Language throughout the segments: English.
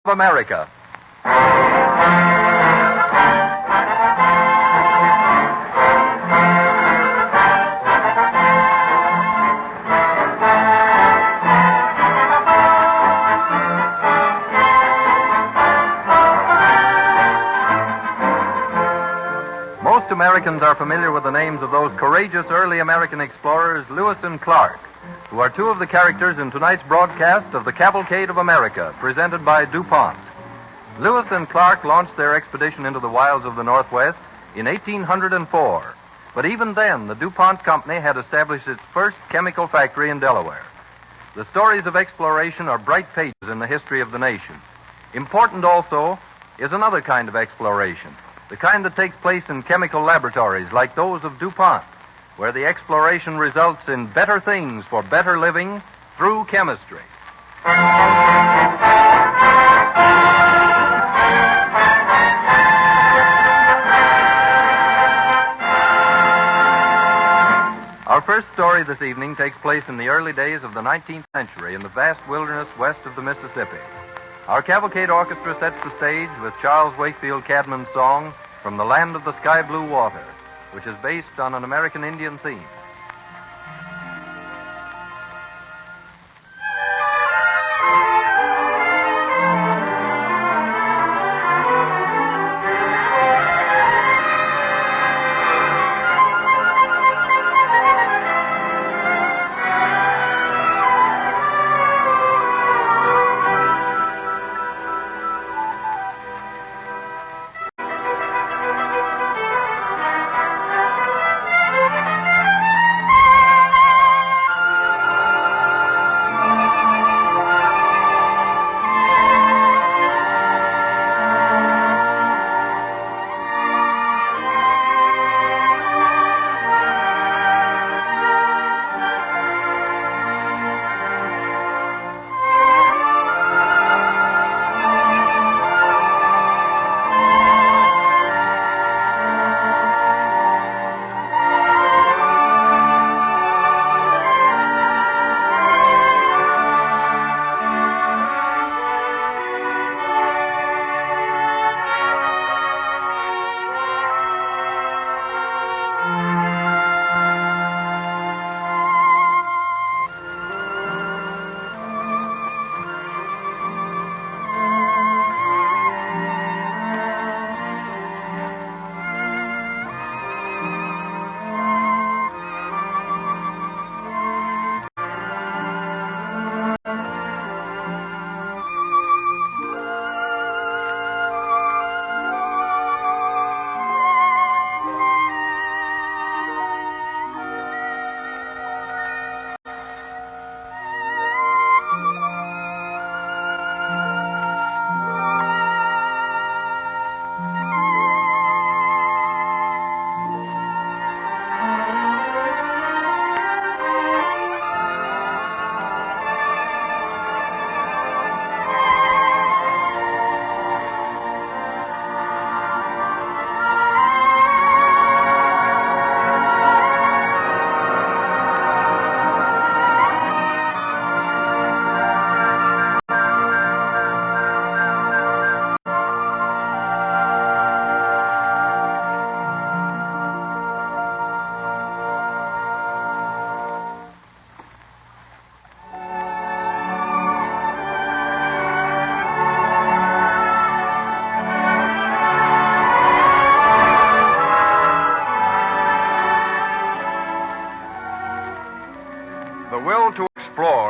of America. Most Americans are familiar with the names of those courageous early American explorers, Lewis and Clark, who are two of the characters in tonight's broadcast of the Cavalcade of America, presented by DuPont. Lewis and Clark launched their expedition into the wilds of the Northwest in 1804. But even then, the DuPont Company had established its first chemical factory in Delaware. The stories of exploration are bright pages in the history of the nation. Important also is another kind of exploration, the kind that takes place in chemical laboratories like those of DuPont, where the exploration results in better things for better living through chemistry. Our first story this evening takes place in the early days of the 19th century in the vast wilderness west of the Mississippi. Our Cavalcade Orchestra sets the stage with Charles Wakefield Cadman's song, From the Land of the Sky Blue Water, which is based on an American Indian theme.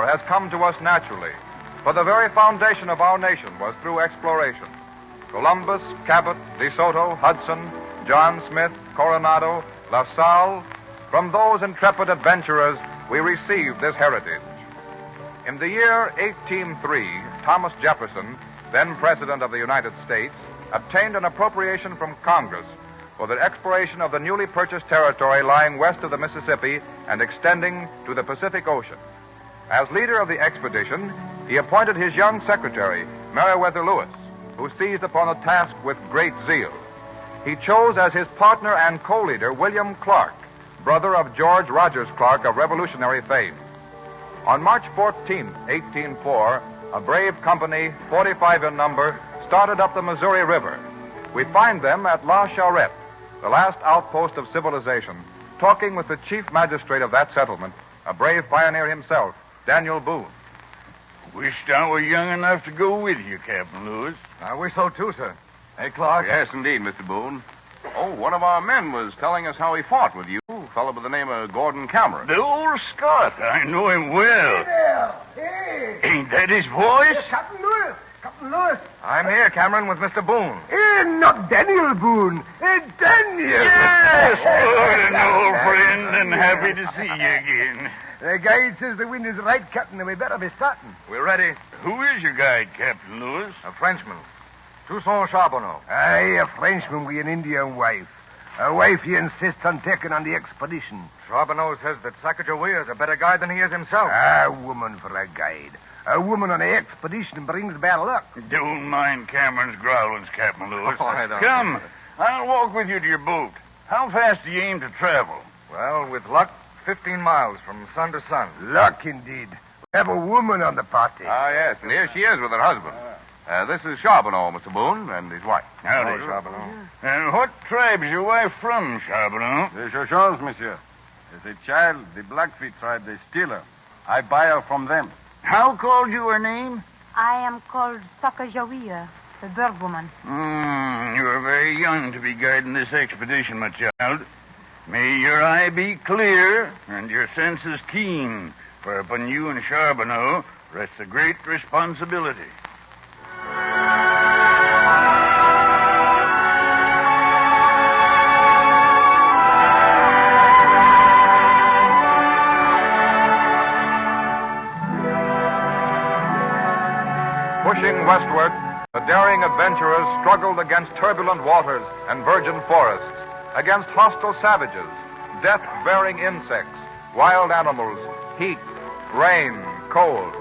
Has come to us naturally, for the very foundation of our nation was through exploration. Columbus, Cabot, De Soto, Hudson, John Smith, Coronado, La Salle, from those intrepid adventurers we received this heritage. In the year 1803, Thomas Jefferson, then President of the United States, obtained an appropriation from Congress for the exploration of the newly purchased territory lying west of the Mississippi and extending to the Pacific Ocean. As leader of the expedition, he appointed his young secretary, Meriwether Lewis, who seized upon the task with great zeal. He chose as his partner and co-leader William Clark, brother of George Rogers Clark of Revolutionary fame. On March 14, 1804, a brave company, 45 in number, started up the Missouri River. We find them at La Charrette, the last outpost of civilization, talking with the chief magistrate of that settlement, a brave pioneer himself, Daniel Boone. Wished I were young enough to go with you, Captain Lewis. I wish so, too, sir. Hey, Clark? Yes, indeed, Mr. Boone. Oh, one of our men was telling us how he fought with you, a fellow by the name of Gordon Cameron. The old Scot. I know him well. Hey there! Hey! Ain't that his voice? Captain Lewis! Captain Lewis! I'm here, Cameron, with Mr. Boone. Not Daniel Boone. Daniel! Yes! What an old friend, and happy to see you again. The guide says the wind is right, Captain, and we better be starting. We're ready. Who is your guide, Captain Lewis? A Frenchman. Toussaint Charbonneau. Aye, a Frenchman with an Indian wife. A wife he insists on taking on the expedition. Charbonneau says that Sacagawea is a better guide than he is himself. A woman for a guide. A woman on an expedition brings bad luck. Don't mind Cameron's growlings, Captain Lewis. Oh, I don't. Come, I'll walk with you to your boat. How fast do you aim to travel? Well, with luck, 15 miles from sun to sun. Luck, indeed. We have a woman on the party. Ah, yes, and here she is with her husband. This is Charbonneau, Mr. Boone, and his wife. Howdy, Charbonneau. And what tribe's your wife from, Charbonneau? The Shoshons, monsieur. As a child, the Blackfeet tribe, they steal her. I buy her from them. How called you her name? I am called Sacagawea, the bird woman. You are very young to be guiding this expedition, my child. May your eye be clear and your senses keen, for upon you and Charbonneau rests a great responsibility. Pushing westward, the daring adventurers struggled against turbulent waters and virgin forests, against hostile savages, death-bearing insects, wild animals, heat, rain, cold.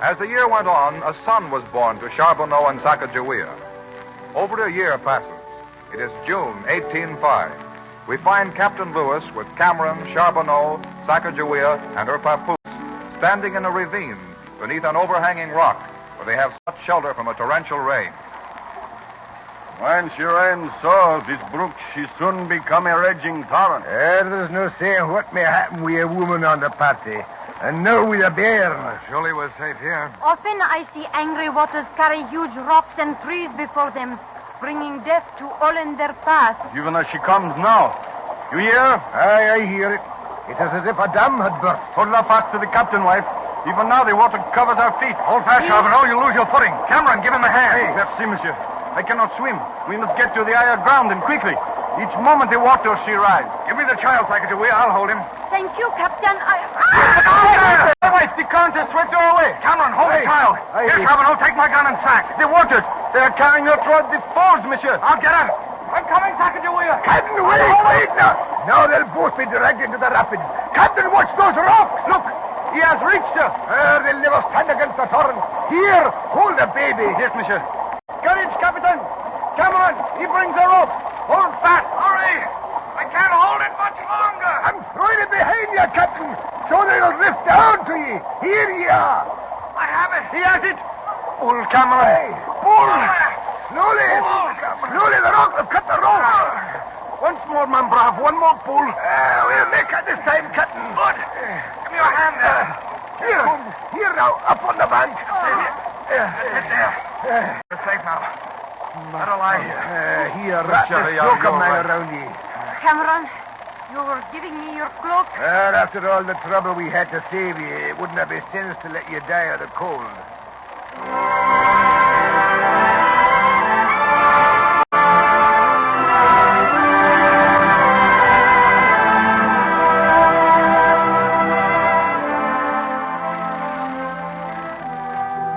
As the year went on, a son was born to Charbonneau and Sacagawea. Over a year passes. It is June 1805. We find Captain Lewis with Cameron, Charbonneau, Sacagawea, and her papoose standing in a ravine beneath an overhanging rock where they have sought shelter from a torrential rain. When she rains so, this brook, she soon become a raging torrent. There's no saying what may happen with a woman on the party. And now with a bear. Surely we're safe here. Often I see angry waters carry huge rocks and trees before them, bringing death to all in their path. Even as she comes now. You hear? Aye, I hear it. It is as if a dam had burst. Hold her fast to the captain, wife. Even now the water covers our feet. Hold fast, Charbonneau. You'll lose your footing. Cameron, give him a hand. Hey, merci, monsieur. I cannot swim. We must get to the higher ground and quickly. Each moment the water she rise. Give me the child, Sacagawea. I'll hold him. Thank you, Captain. Wife, the current has swept her away. Cameron, hold the child. Here, Charbonneau, take my gun and sack. The waters, they are carrying her toward the falls, monsieur. I'll get her. I'm coming, Sacagawea. Captain, wait now. Now they'll both be dragged into the rapids. Captain, watch those rocks. Look, he has reached her. They'll never stand against the torrent. Here, hold the baby. Yes, monsieur. Courage, Captain. Cameron, he brings her up. Hold fast. Hurry. I can't hold it much longer. I'm throwing it behind you, Captain, so they'll drift down to you. Here you are. I have it. He has it. Pull, Cameron. Hey, pull. Slowly. Slowly, the rock will cut the rope. Once more, man brave. One more pull. We'll make it this time, Captain. Good. Give me your hand there. Here now, up on the bank. Sit there. You're safe now. Better lie here. Here, wrap this cloak of mine around you. Cameron, you were giving me your cloak. After all the trouble we had to save you, it wouldn't have been sense to let you die of the cold.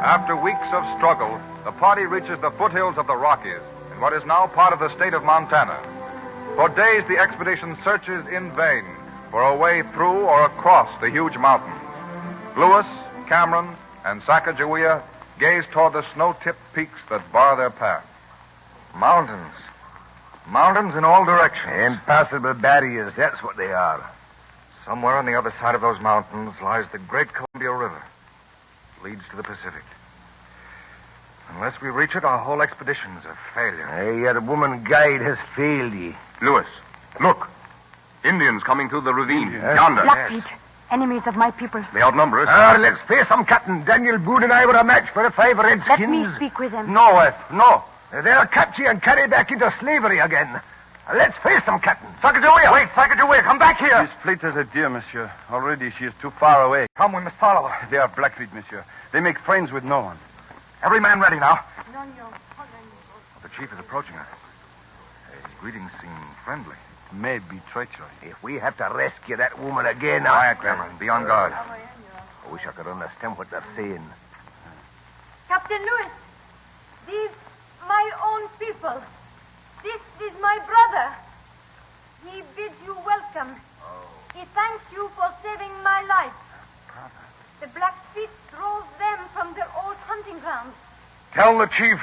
After weeks of struggle, the party reaches the foothills of the Rockies in what is now part of the state of Montana. For days, the expedition searches in vain for a way through or across the huge mountains. Lewis, Cameron, and Sacagawea gaze toward the snow-tipped peaks that bar their path. Mountains. Mountains in all directions. Impassable barriers, that's what they are. Somewhere on the other side of those mountains lies the great Columbia River. leads to the Pacific. Unless we reach it, our whole expedition's a failure. Hey, your woman guide has failed ye. Lewis, look. Indians coming through the ravine. Yonder. Blackfeet, enemies of my people. They outnumber us. Let's face them, Captain. Daniel Boone and I were a match for the 5 redskins. Let me speak with them. No, wife, no. They'll catch you and carry back into slavery again. Let's face them, Captain. Sacagawea! Wait, Sacagawea, come back here! This fleet is a deer, monsieur. Already she is too far away. Come, we must follow her. They are Blackfeet, monsieur. They make friends with no one. Every man ready now. The chief is approaching her. His greetings seem friendly. May be treachery. If we have to rescue that woman again... Quiet, Cameron. Be on guard. I wish I could understand what they're saying. Captain Lewis, these my own people. This is my brother. He bids you welcome. He thanks you for saving my life. The Blackfeet drove them from their old hunting grounds. Tell the chief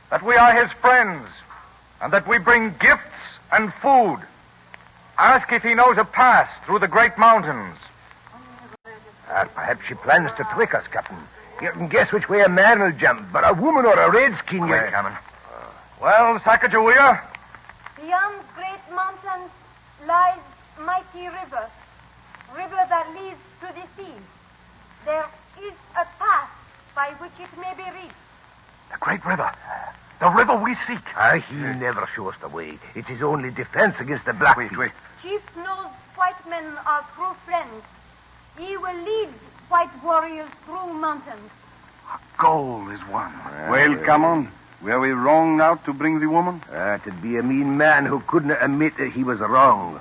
that we are his friends and that we bring gifts and food. Ask if he knows a pass through the great mountains. Perhaps she plans to trick us, Captain. You can guess which way a man will jump, but a woman or a redskin... Wait, Cameron. Well, Sacagawea? Beyond great mountains lies mighty river that leads to the sea. There is a path by which it may be reached. The great river. The river we seek. He never shows the way. It's his only defense against the Blackfeet. Wait. Chief knows white men are true friends. He will lead white warriors through mountains. Goal is won. Well, come on. Were we wrong now to bring the woman? It'd be a mean man who couldn't admit that he was wrong.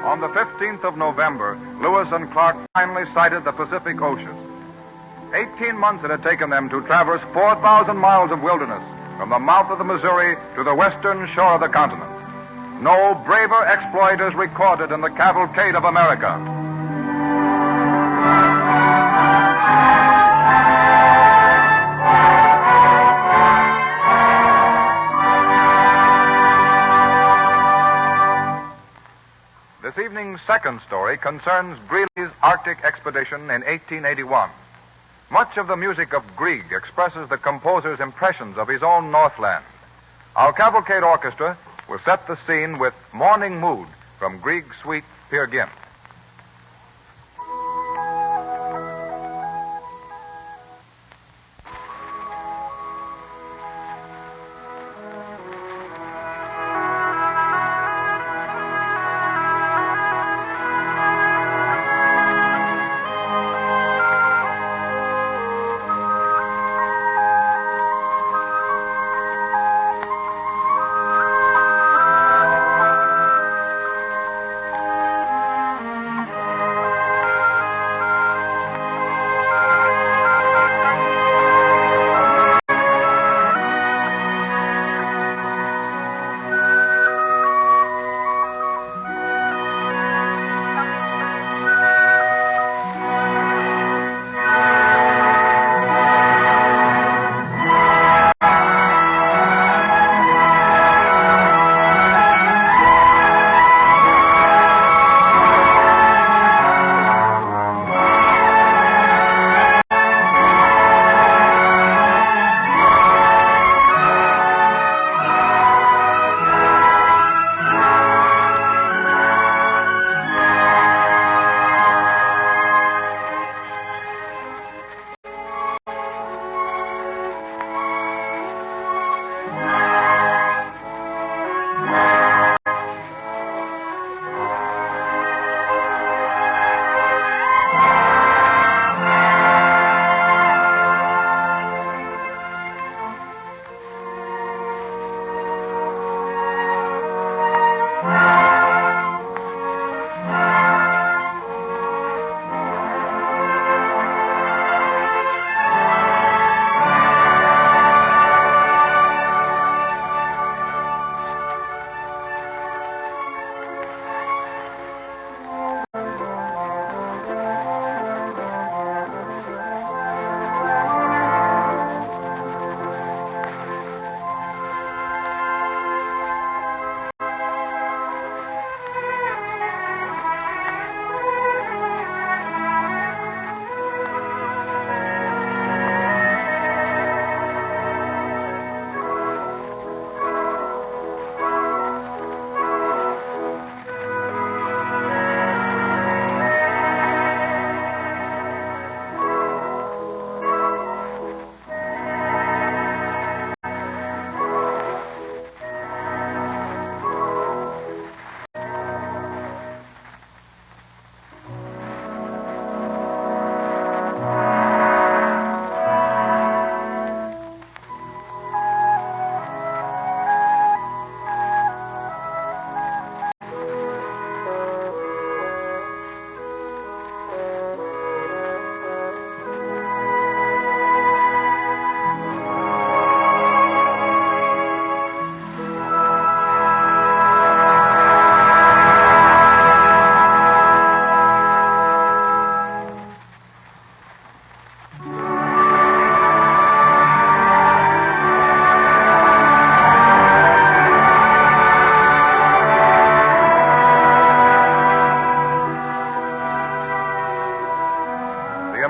On the 15th of November, Lewis and Clark finally sighted the Pacific Ocean. 18 months it had taken them to traverse 4,000 miles of wilderness from the mouth of the Missouri to the western shore of the continent. No braver exploit is recorded in the cavalcade of America. This evening's second story concerns Greely's Arctic expedition in 1881. Much of the music of Grieg expresses the composer's impressions of his own Northland. Our Cavalcade Orchestra will set the scene with Morning Mood from Grieg's suite Peer Gynt.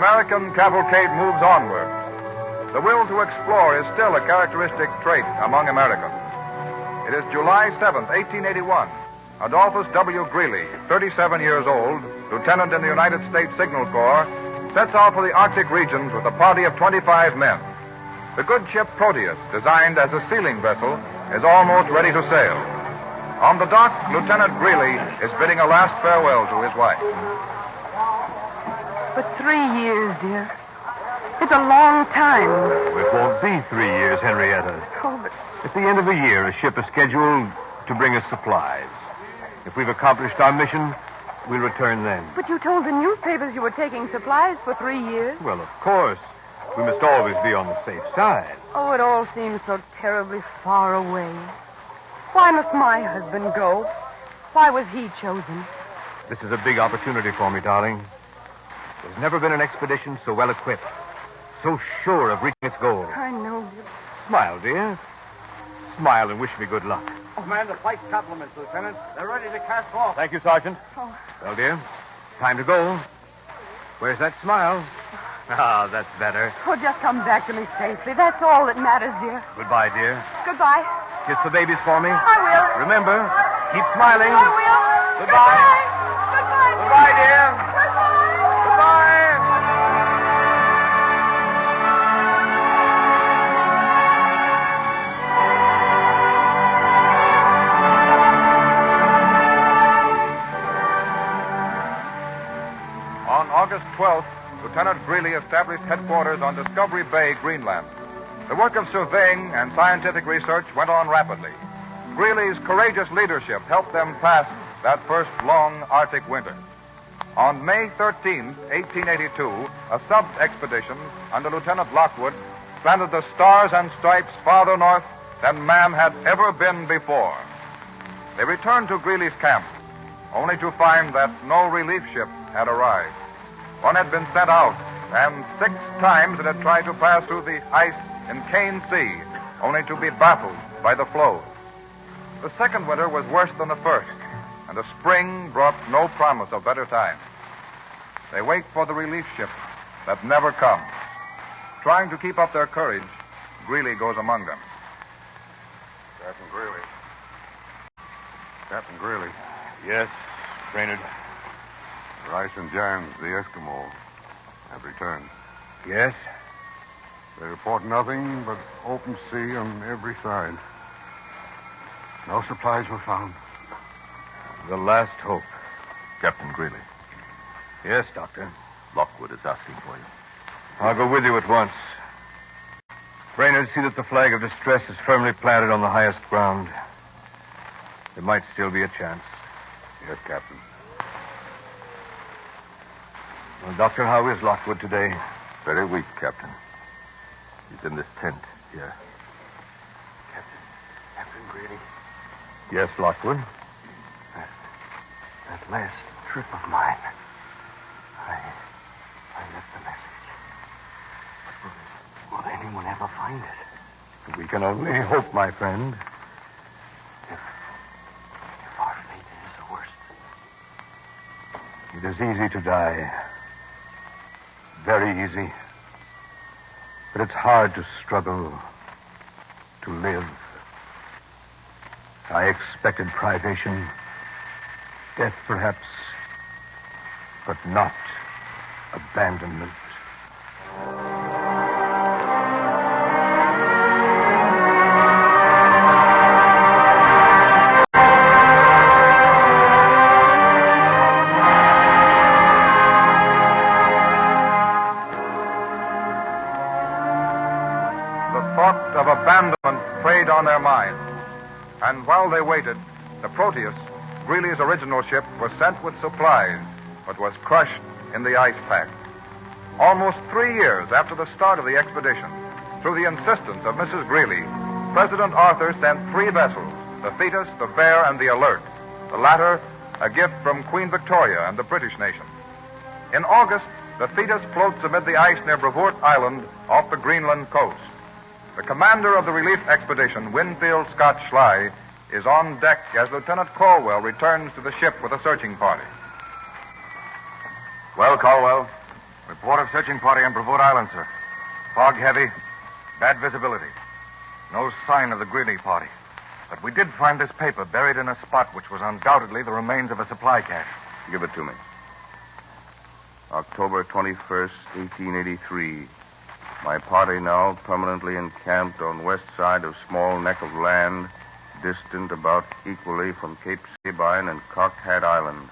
American cavalcade moves onward. The will to explore is still a characteristic trait among Americans. It is July 7th, 1881. Adolphus W. Greeley, 37 years old, lieutenant in the United States Signal Corps, sets out for the Arctic regions with a party of 25 men. The good ship Proteus, designed as a sealing vessel, is almost ready to sail. On the dock, Lieutenant Greeley is bidding a last farewell to his wife. For 3 years, dear. It's a long time. It won't be 3 years, Henrietta. Oh, but At the end of the year, a ship is scheduled to bring us supplies. If we've accomplished our mission, we'll return then. But you told the newspapers you were taking supplies for 3 years. Well, of course. We must always be on the safe side. Oh, it all seems so terribly far away. Why must my husband go? Why was he chosen? This is a big opportunity for me, darling. There's never been an expedition so well equipped, so sure of reaching its goal. I know, dear. Smile, dear. Smile and wish me good luck. Command the flight compliments, Lieutenant. They're ready to cast off. Thank you, Sergeant. Oh. Well, dear, time to go. Where's that smile? Ah, that's better. Oh, just come back to me safely. That's all that matters, dear. Goodbye, dear. Goodbye. Kiss the babies for me. I will. Remember, keep smiling. I will. Goodbye. Goodbye. Goodbye, dear. Goodbye. On August 12th, Lieutenant Greeley established headquarters on Discovery Bay, Greenland. The work of surveying and scientific research went on rapidly. Greeley's courageous leadership helped them pass that first long Arctic winter. On May 13, 1882, a sub-expedition under Lieutenant Lockwood planted the stars and stripes farther north than man had ever been before. They returned to Greeley's camp, only to find that no relief ship had arrived. One had been sent out, and 6 times it had tried to pass through the ice in Cane Sea, only to be baffled by the floes. The second winter was worse than the first, and the spring brought no promise of better times. They wait for the relief ship that never comes. Trying to keep up their courage, Greeley goes among them. Captain Greeley. Captain Greeley. Yes, Brainerd. Rice and Jans, the Eskimo, have returned. Yes? They report nothing but open sea on every side. No supplies were found. The last hope. Captain Greeley, Yes, Doctor. Lockwood is asking for you. I'll go with you at once. Brainerd, see that the flag of distress is firmly planted on the highest ground. There might still be a chance. Yes, Captain. Well, Doctor, how is Lockwood today? Very weak, Captain. He's in this tent here. Captain Greeley, Yes, Lockwood. that last trip of mine, I left the message. Will anyone ever find it? We can only hope, my friend. If our fate is the worst. It is easy to die. Very easy. But it's hard to struggle, to live. I expected privation, death perhaps, but not abandonment. Of abandonment preyed on their minds. And while they waited, the Proteus, Greeley's original ship, was sent with supplies, but was crushed in the ice pack. Almost 3 years after the start of the expedition, through the insistence of Mrs. Greeley, President Arthur sent 3 vessels, the Thetis, the Fair, and the Alert, the latter a gift from Queen Victoria and the British nation. In August, the Thetis floats amid the ice near Brevoort Island off the Greenland coast. The commander of the relief expedition, Winfield Scott Schley, is on deck as Lieutenant Caldwell returns to the ship with a searching party. Well, Caldwell, Report of searching party on Brevard Island, sir. Fog heavy, bad visibility. No sign of the Greeley party. But we did find this paper buried in a spot which was undoubtedly the remains of a supply cache. Give it to me. October 21st, 1883. My party now permanently encamped on west side of small neck of land, distant about equally from Cape Sabine and Cocked Hat Island.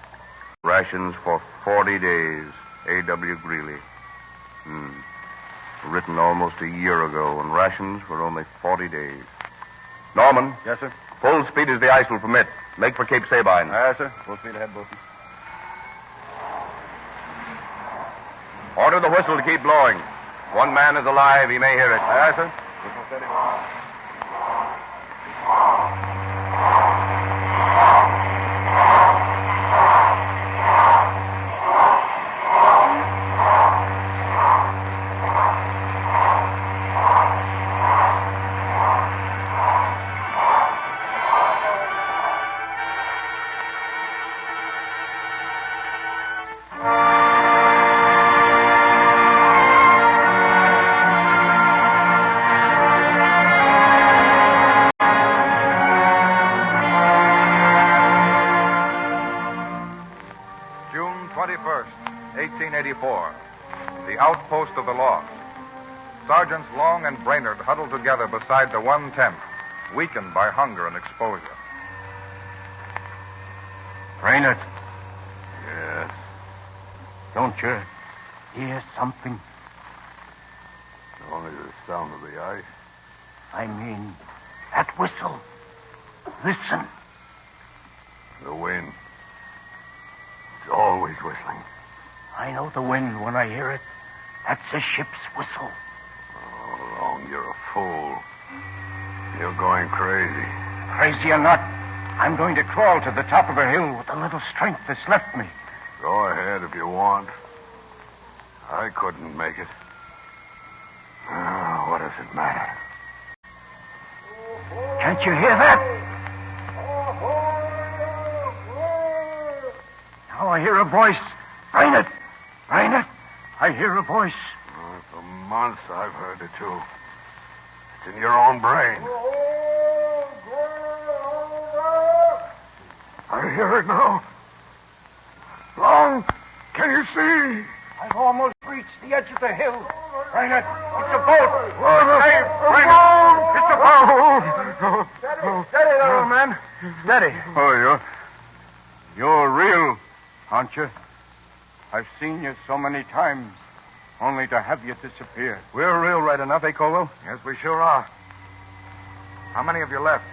Rations for 40 days. A.W. Greeley. Written almost a year ago, and rations for only 40 days. Norman. Yes, sir? Full speed as the ice will permit. Make for Cape Sabine. Yes, sir. Full speed ahead, Wilson. Order the whistle to keep blowing. One man is alive. He may hear it. Yes, sir. Whistle steady. June 21st, 1884. The outpost of the lost. Sergeants Long and Brainerd huddled together beside the one tent, weakened by hunger and exposure. Brainerd, Yes. don't you hear something? Only the sound of the ice. I mean, that whistle. Listen. The wind. It's always whistling. I know the wind when I hear it. That's a ship's whistle. Oh, Long, you're a fool. You're going crazy. Crazy or not, I'm going to crawl to the top of a hill with the little strength that's left me. Go ahead if you want. I couldn't make it. What does it matter? Can't you hear that? Now I hear a voice. Brainerd! Brainerd! I hear a voice. For months I've heard it too. It's in your own brain. I hear it now. Long, can you see? I've almost reached the edge of the hill. Brainerd, it's a boat. Hey, Brainerd, it's a boat. Steady there, old man. Steady. Oh, you're real, aren't you? I've seen you so many times, only to have you disappear. We're real right enough, eh, Colwell? Yes, we sure are. How many of you left?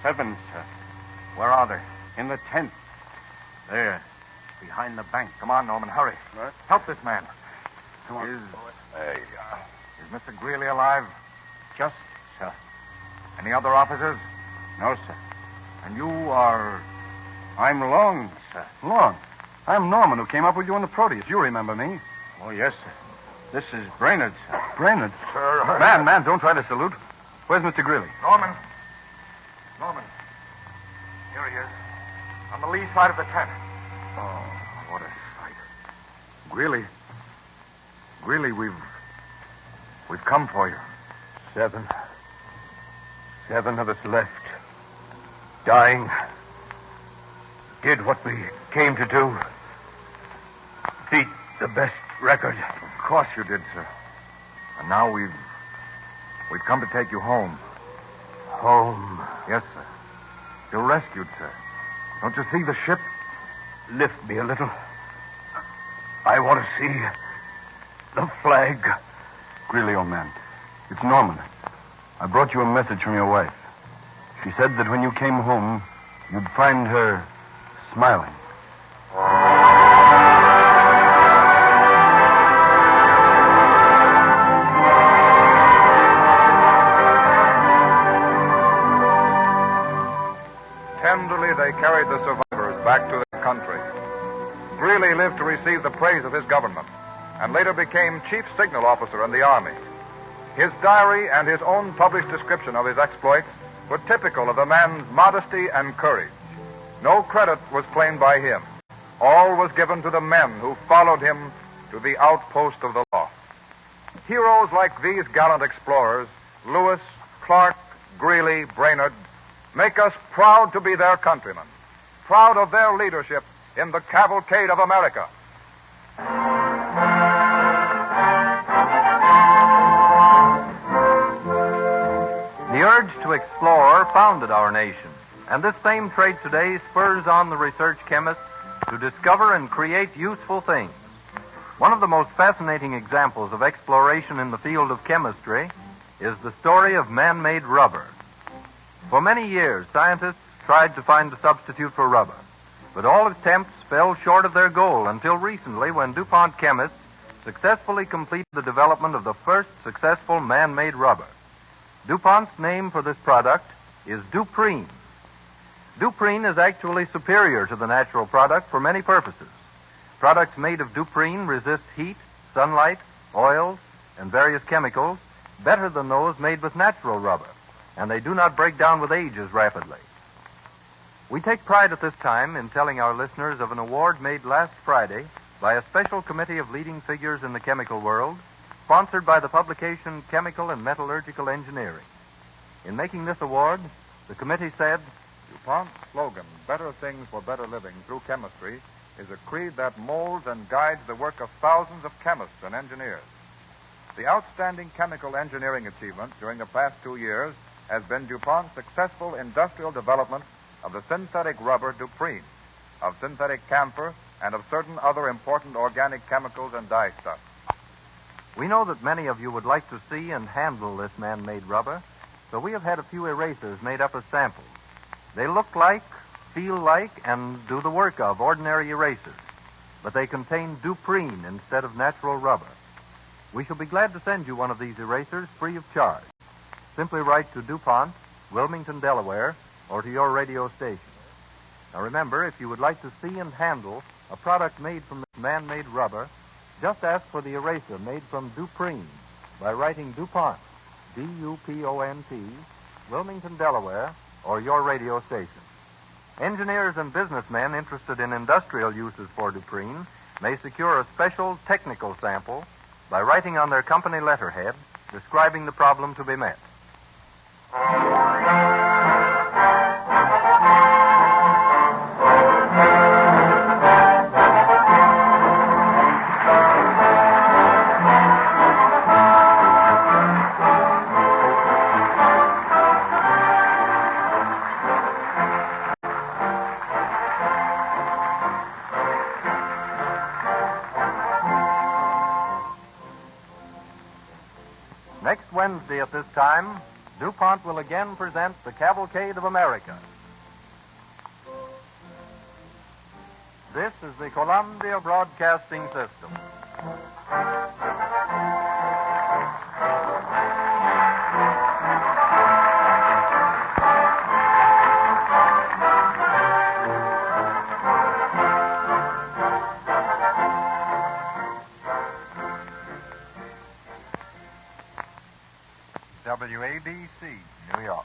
7, sir. Where are they? In the tent. There, behind the bank. Come on, Norman, hurry. What? Help this man. Come on. Is Mr. Greeley alive? Just, sir. Any other officers? No, sir. And you are... I'm Long, sir. Long. I'm Norman, who came up with you in the Proteus. You remember me. Oh, yes, sir. This is Brainerd, sir. Brainerd? Sir, Man, don't try to salute. Where's Mr. Greeley? Norman. Here he is. On the lee side of the tent. Oh, what a sight. Greeley, we've come for you. 7 of us left. Dying. Did what we came to do. Beat the best record. Of course you did, sir. And now we've come to take you home. Home. Yes, sir. You're rescued, sir. Don't you see the ship? Lift me a little. I want to see the flag. Greeley, old man. It's Norman. I brought you a message from your wife. She said that when you came home, you'd find her smiling. Tenderly, they carried the survivors back to their country. Greeley lived to receive the praise of his government and later became chief signal officer in the Army. His diary and his own published description of his exploits were typical of the man's modesty and courage. No credit was claimed by him. All was given to the men who followed him to the outpost of the law. Heroes like these gallant explorers, Lewis, Clark, Greeley, Brainerd, make us proud to be their countrymen, proud of their leadership in the cavalcade of America. The urge to explore founded our nation, and this same trait today spurs on the research chemists to discover and create useful things. One of the most fascinating examples of exploration in the field of chemistry is the story of man-made rubber. For many years, scientists tried to find a substitute for rubber, but all attempts fell short of their goal until recently when DuPont chemists successfully completed the development of the first successful man-made rubber. DuPont's name for this product is Duprene. Duprene is actually superior to the natural product for many purposes. Products made of Duprene resist heat, sunlight, oils, and various chemicals better than those made with natural rubber, and they do not break down with age as rapidly. We take pride at this time in telling our listeners of an award made last Friday by a special committee of leading figures in the chemical world, sponsored by the publication Chemical and Metallurgical Engineering. In making this award, the committee said, DuPont's slogan, Better Things for Better Living Through Chemistry, is a creed that molds and guides the work of thousands of chemists and engineers. The outstanding chemical engineering achievement during the past 2 years has been DuPont's successful industrial development of the synthetic rubber Duprene, of synthetic camphor, and of certain other important organic chemicals and dyestuffs. We know that many of you would like to see and handle this man-made rubber, so we have had a few erasers made up as samples. They look like, feel like, and do the work of ordinary erasers, but they contain Duprene instead of natural rubber. We shall be glad to send you one of these erasers free of charge. Simply write to DuPont, Wilmington, Delaware, or to your radio station. Now remember, if you would like to see and handle a product made from this man-made rubber, just ask for the eraser made from Duprene by writing DuPont, D-U-P-O-N-T, Wilmington, Delaware, or your radio station. Engineers and businessmen interested in industrial uses for Duprene may secure a special technical sample by writing on their company letterhead describing the problem to be met. Next Wednesday at this time, DuPont will again present the Cavalcade of America. This is the Columbia Broadcasting System. WABC, New York.